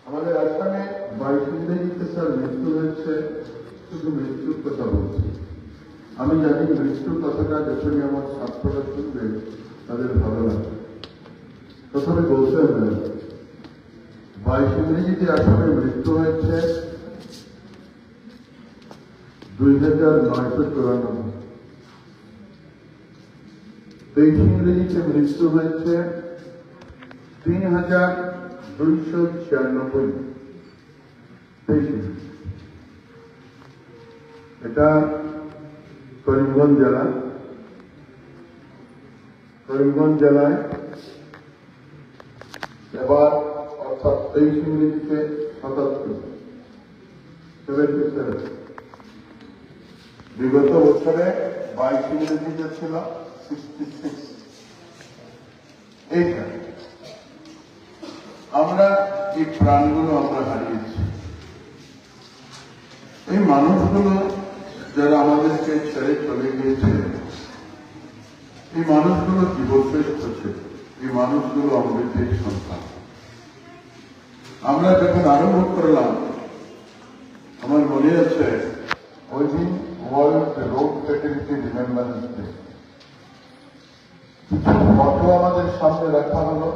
আমাদের আসামে 22 ইংরেজিতে স্যার মৃত্যু হয়েছে, শুধু মৃত্যুর কথা বলছি। আমি জানি মৃত্যুর কথাটা যখনই আমার ছাত্ররা শুনবে তাদের ভালো লাগবে। প্রথমে বলতে হবে 22 ইংরেজিতে আসামে মৃত্যু হয়েছে 2994। 23 ইংরেজিতে মৃত্যু হয়েছে 3296। এটা করিমগঞ্জ জেলা। করিমগঞ্জ জেলায় এবার অর্থাৎ 23 ইংরেজিতে 77। বিগত বছরে 22 ইংরেজিতে ছিল 66। এইটা আমরা এই প্রাণগুলো আমরা হারিয়েছি। এই মানুষগুলো যারা আমাদেরকে ছেড়ে চলে গিয়েছে, এই মানুষগুলো জীবশ্রেষ্ঠ ছিল। এই মানুষগুলো অমৃতের সন্তান। আমরা যখন আরম্ভ করলাম, আমার মনে আছে ওই দিন world road fatality remembrance day. কিছু ফটো আমাদের সামনে রাখা হলো,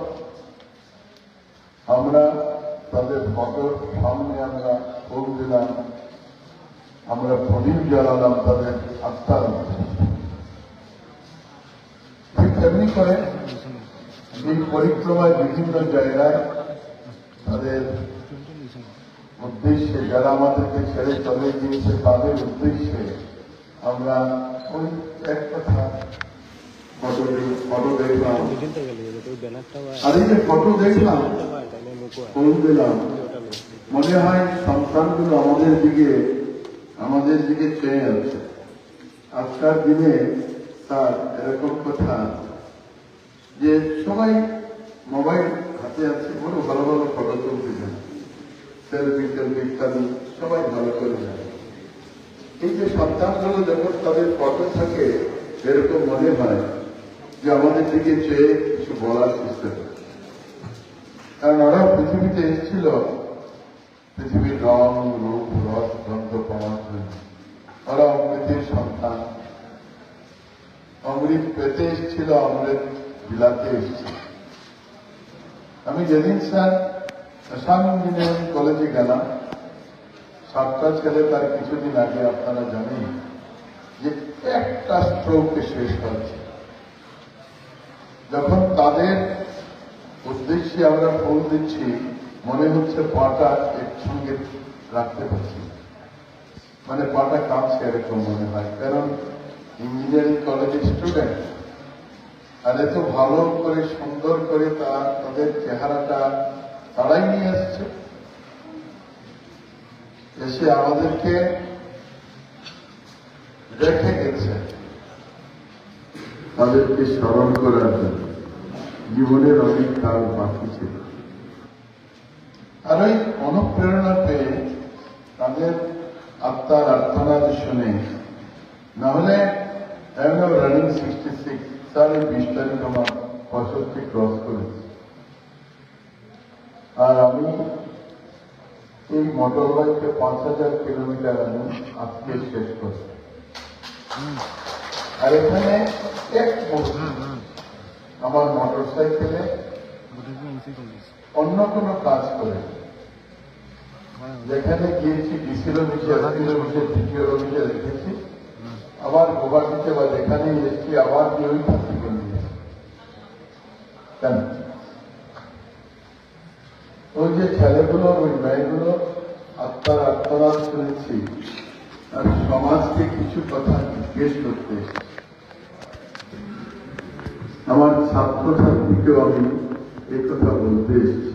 আমরা তাদের ফটোর সামনে আমরা ফুল দিলাম, আমরা প্রদীপ জ্বালালাম তাদের আত্মার মধ্যে। ঠিক তেমনি করে এই পরিক্রমায় বিভিন্ন জায়গায় তাদের উদ্দেশ্যে, যারা আমাদেরকে ছেড়ে চলে গিয়েছে তাদের উদ্দেশ্যে আমরা ওই এক কথা ফটো দেখলাম। আর এই যে ফটো দেখলাম, ফুল দিলাম, মনে হয় সন্তানগুলো আমাদের দিকে চেয়ে আছে। আজকাল দিনে তার এরকম কথা যে সবাই মোবাইল হাতে আছে, বড় ভালো ভালো ফটো তুলতে যায়, সেলফি ইত্যাদি সবাই ভালো করে যায়। এই যে সন্তানগুলো যখন তাদের ফটো থাকে, এরকম মনে হয় যে আমাদের দিকে চেয়ে কিছু বলার চেষ্টা করে। কারণ ওরা পৃথিবীতে এসেছিল পৃথিবীর রং রূপ রস গন্ধ পাওয়ার জন্য। ওরা অমৃতের সন্তান, অমৃত পেতে এসেছিল, অমৃত বিলাতে এসেছিল। আমি যেদিন স্যার আসাম ইঞ্জিনিয়ারিং কলেজে গেলাম, 7টা ছেলে তার কিছুদিন আগে আপনারা জানেন যে একটা স্ট্রোকে শেষ হয়েছে। যখন তাদের উদ্দেশ্যে আমরা ফুল দিচ্ছি, মনে হচ্ছে পাটা একসঙ্গে রাখতে পারছি, মানে পাটা কাঁপছে এরকম মনে হয়। কারণ ইঞ্জিনিয়ারিং কলেজের স্টুডেন্ট, আর এত ভালো করে সুন্দর করে তাদের চেহারাটা তারাই নিয়ে এসছে, এসে আমাদেরকে রেখে গেছে তাদেরকে স্মরণ করার জন্য। জীবনের অনেক কাল বাকি ছিল। আর ওই অনুপ্রেরণা পেয়ে তাদের আত্মার আর্তনাদ শুনে, নাহলে রানিং 66, স্যার এই 20 তারিখ আমার 65 ক্রস করেছি। আর আমি এই মোটর বাইকে 5000 কিলোমিটার আমি আজকে শেষ করছি। আর এখানে এক আমার মোটর সাইকেলে অন্য কোনো কাজ করে, যেখানে গিয়েছি ডিসির অফিসে, এসপির অফিসে, দ্বিতীয় অফিসে রেখেছি, আবার গৌহাটিতে বা যেখানে এসছি আবার কি ওই থেকে নিয়ে কেন? ওই যে ছেলেগুলো, ওই মেয়েগুলো আত্মার আত্মনাদ শুনেছি, আর সমাজকে কিছু কথা জিজ্ঞেস করতে আমার ছাত্রছাত্রীকেও আমি এই কথা বলতে এসেছি।